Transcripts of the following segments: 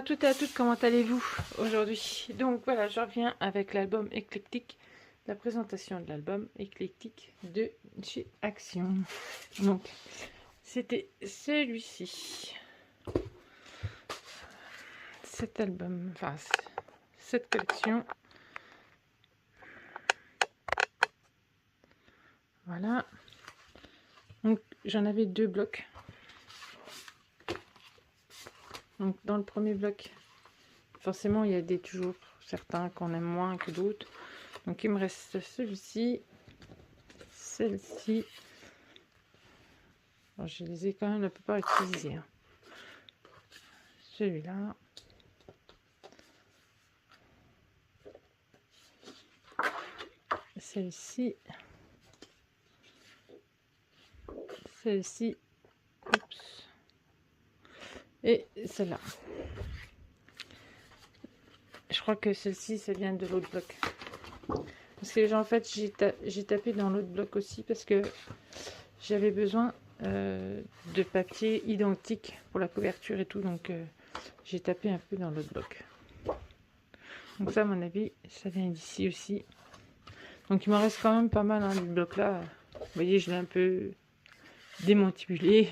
toutes et à toutes, comment allez-vous aujourd'hui? Donc voilà, je reviens avec l'album Éclectique, la présentation de l'album Éclectique de chez Action. Donc, c'était celui-ci. Cet album, enfin, cette collection. Voilà. Donc, j'en avais deux blocs. Donc, dans le premier bloc, forcément, il y a toujours certains qu'on aime moins que d'autres. Donc, il me reste celui-ci, celle-ci. Alors, je les ai quand même la plupart utilisés. Hein. Celui-là. Celle-ci. Celle-ci. Oups. Et celle-là. Je crois que celle-ci, ça vient de l'autre bloc. Parce que en fait, j'ai tapé dans l'autre bloc aussi parce que j'avais besoin de papier identique pour la couverture et tout. Donc, j'ai tapé un peu dans l'autre bloc. Donc ça, à mon avis, ça vient d'ici aussi. Donc, il m'en reste quand même pas mal hein, du bloc là. Vous voyez, je l'ai un peu démanipulé.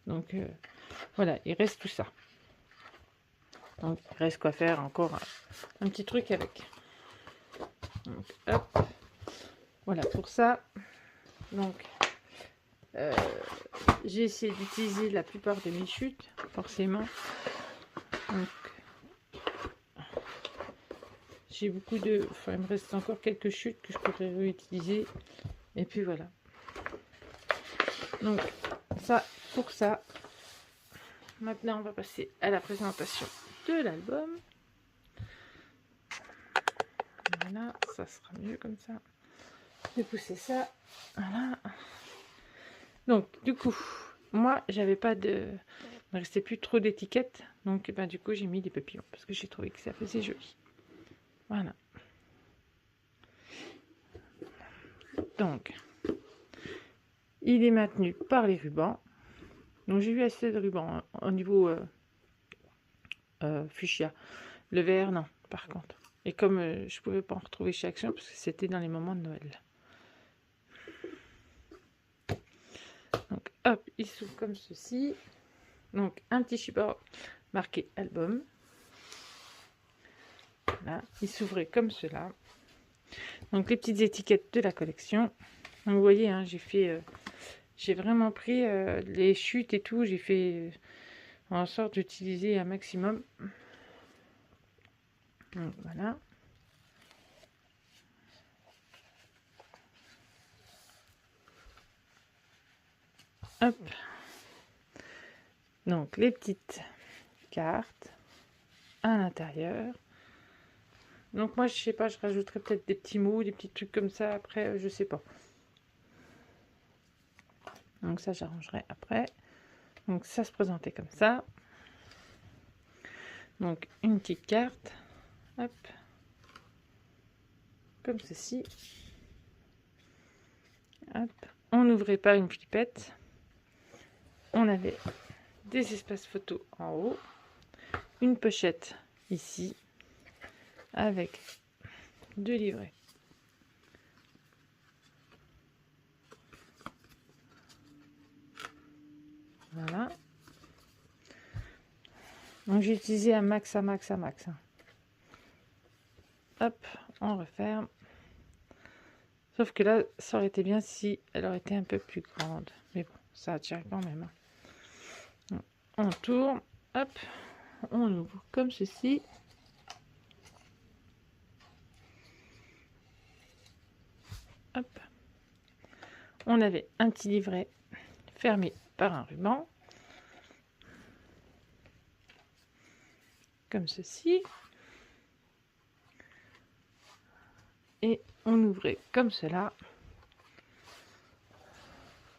Donc, voilà, il reste tout ça. Donc, il reste quoi faire encore un petit truc avec. Donc, hop. Voilà pour ça. Donc, j'ai essayé d'utiliser la plupart de mes chutes, forcément. Donc, j'ai beaucoup de... Enfin, il me reste encore quelques chutes que je pourrais réutiliser. Et puis voilà. Donc, ça, pour ça. Maintenant, on va passer à la présentation de l'album. Voilà, ça sera mieux comme ça. Je vais pousser ça. Voilà. Donc, du coup, moi, j'avais pas de... Il ne restait plus trop d'étiquettes. Donc, ben, du coup, j'ai mis des papillons. Parce que j'ai trouvé que ça faisait joli. Voilà. Donc, il est maintenu par les rubans. Donc, j'ai eu assez de rubans hein, au niveau fuchsia. Le vert, non, par contre. Et comme je pouvais pas en retrouver chez Action, parce que c'était dans les moments de Noël. Donc, hop, il s'ouvre comme ceci. Donc, un petit support marqué album. Voilà, il s'ouvrait comme cela. Donc, les petites étiquettes de la collection. Donc, vous voyez, hein, j'ai vraiment pris les chutes et tout. J'ai fait en sorte d'utiliser un maximum. Donc, voilà. Hop. Donc, les petites cartes à l'intérieur. Donc, moi, je sais pas, je rajouterai peut-être des petits mots, des petits trucs comme ça après, je sais pas. Donc, ça, j'arrangerai après. Donc, ça se présentait comme ça. Donc, une petite carte. Hop. Comme ceci. Hop. On n'ouvrait pas une pipette. On avait des espaces photos en haut. Une pochette ici. Avec deux livrets. Voilà. Donc j'ai utilisé un max. Hop, on referme. Sauf que là, ça aurait été bien si elle aurait été un peu plus grande. Mais bon, ça tient quand même. On tourne. Hop, on ouvre comme ceci. Hop. On avait un petit livret fermé par un ruban. Comme ceci. Et on ouvrait comme cela.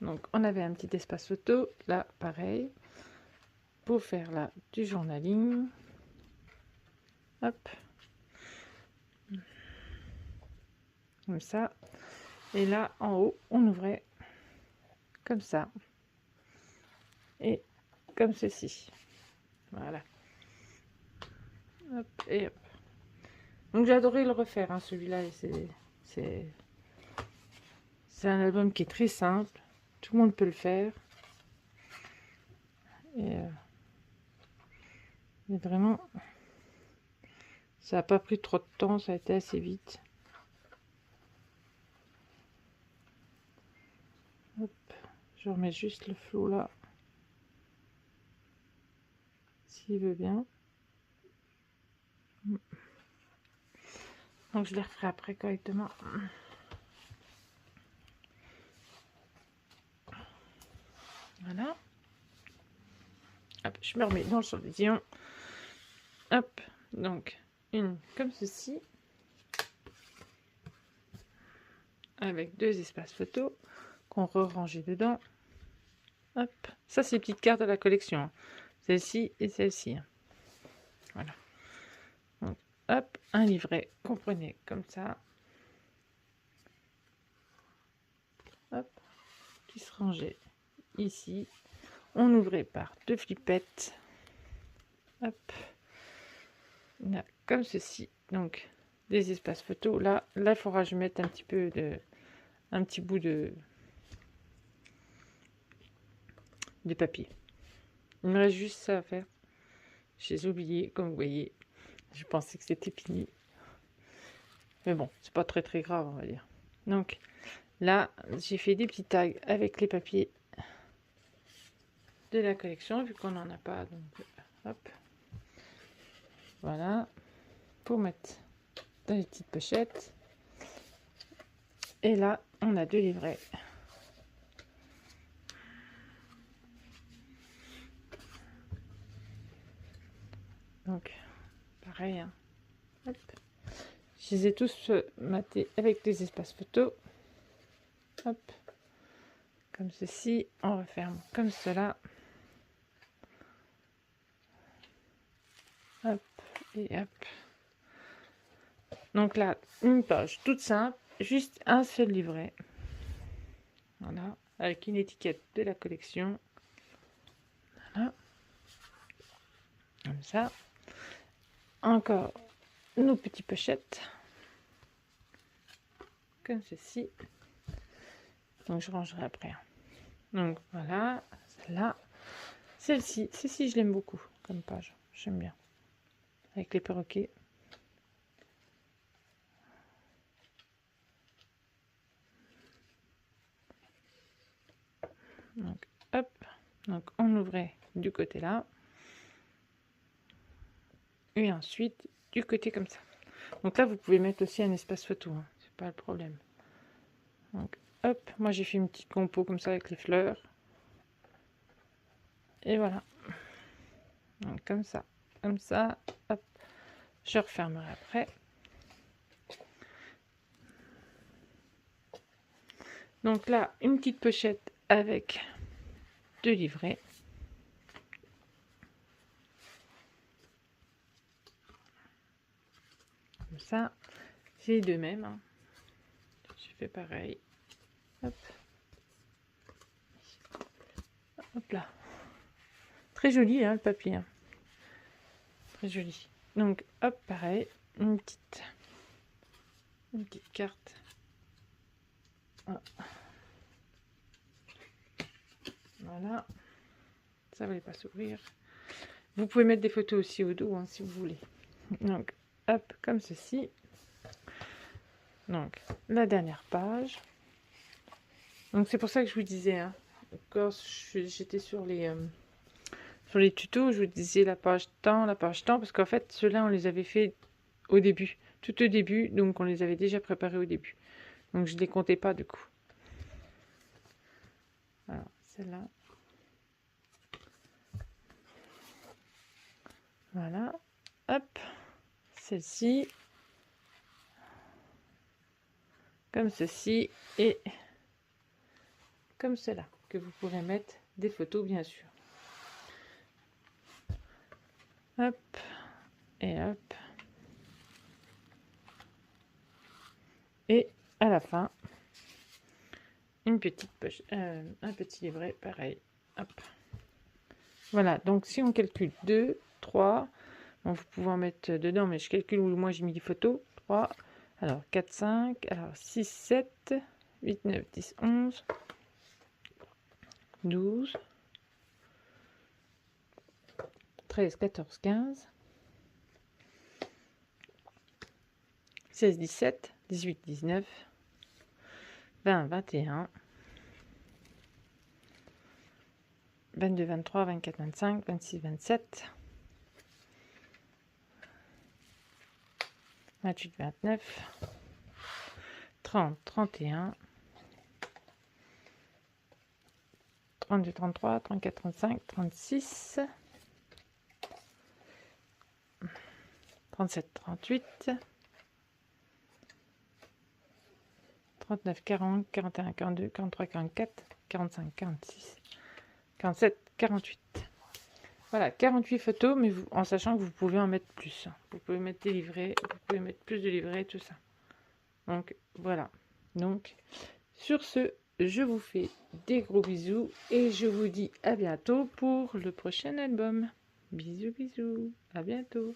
Donc on avait un petit espace photo, là pareil, pour faire là du journaling. Hop. Comme ça. Et là en haut, on ouvrait comme ça. Et comme ceci. Voilà. Hop, et hop. Donc j'ai adoré le refaire, hein, celui-là. C'est un album qui est très simple. Tout le monde peut le faire. Et vraiment, ça n'a pas pris trop de temps, ça a été assez vite. Hop, je remets juste le flou là. S'il veut bien. Donc je les referai après correctement. Voilà. Hop, je me remets dans le champ de vision. Hop, donc une comme ceci. Avec deux espaces photos qu'on re-rangeait dedans. Hop, ça c'est les petites cartes de la collection. Hein. Celle-ci et celle-ci. Voilà. Donc, hop, un livret qu'on prenait comme ça. Hop, qui se rangeait ici. On ouvrait par deux flippettes. Hop, là, comme ceci. Donc, des espaces photos. Là, il faudra que je mette un petit peu un petit bout de papier. Il me reste juste ça à faire. J'ai oublié, comme vous voyez. Je pensais que c'était fini. Mais bon, c'est pas très très grave, on va dire. Donc, là, j'ai fait des petits tags avec les papiers de la collection, vu qu'on n'en a pas. Donc, hop. Voilà. Pour mettre dans les petites pochettes. Et là, on a deux livrets. Donc, pareil. Hein. Hop. Je les ai tous matés avec des espaces photos. Hop. Comme ceci. On referme comme cela. Hop. Et hop. Donc là, une page toute simple. Juste un seul livret. Voilà. Avec une étiquette de la collection. Voilà. Comme ça. Encore nos petites pochettes. Comme ceci. Donc je rangerai après. Donc voilà. Celle-là. Celle-ci. Celle-ci, je l'aime beaucoup comme page. J'aime bien. Avec les perroquets. Donc hop. Donc on ouvrait du côté là. Et ensuite du côté comme ça. Donc là vous pouvez mettre aussi un espace photo. Hein. C'est pas le problème. Donc hop. Moi j'ai fait une petite compo comme ça avec les fleurs. Et voilà. Donc comme ça. Comme ça. Hop. Je refermerai après. Donc là, une petite pochette avec deux livrets. Comme ça. J'ai les deux mêmes. Hein. Je fais pareil. Hop. Hop là. Très joli hein, le papier. Hein. Très joli. Donc hop, pareil. Une petite carte. Ah. Voilà. Ça ne va pas s'ouvrir. Vous pouvez mettre des photos aussi au dos hein, si vous voulez. Donc hop, comme ceci. Donc la dernière page. Donc c'est pour ça que je vous disais, hein, quand j'étais sur les tutos, je vous disais la page temps, parce qu'en fait ceux-là on les avait fait au début, tout au début, donc on les avait déjà préparés au début. Donc je ne les comptais pas du coup. Alors celle-là. Voilà. Hop. Celle-ci. Comme ceci. Et comme cela. Que vous pourrez mettre des photos bien sûr. Hop. Et hop. Et à la fin, une petite poche, un petit livret pareil. Hop. Voilà, donc si on calcule 2, 3, bon, vous pouvez en mettre dedans, mais je calcule où moi j'ai mis des photos. 3, alors 4, 5, alors 6, 7, 8, 9, 10, 11, 12, 13, 14, 15, 16, 17, 18, 19, 20, 21, 22, 23, 24, 25, 26, 27, 28, 29, 30, 31, 32, 33, 34, 35, 36, 37, 38, 39, 40, 41, 42, 43, 44, 45, 46, 47, 48. Voilà, 48 photos, mais vous, en sachant que vous pouvez en mettre plus. Vous pouvez mettre des livrets, vous pouvez mettre plus de livrets, tout ça. Donc, voilà. Donc, sur ce, je vous fais des gros bisous et je vous dis à bientôt pour le prochain album. Bisous, bisous. À bientôt.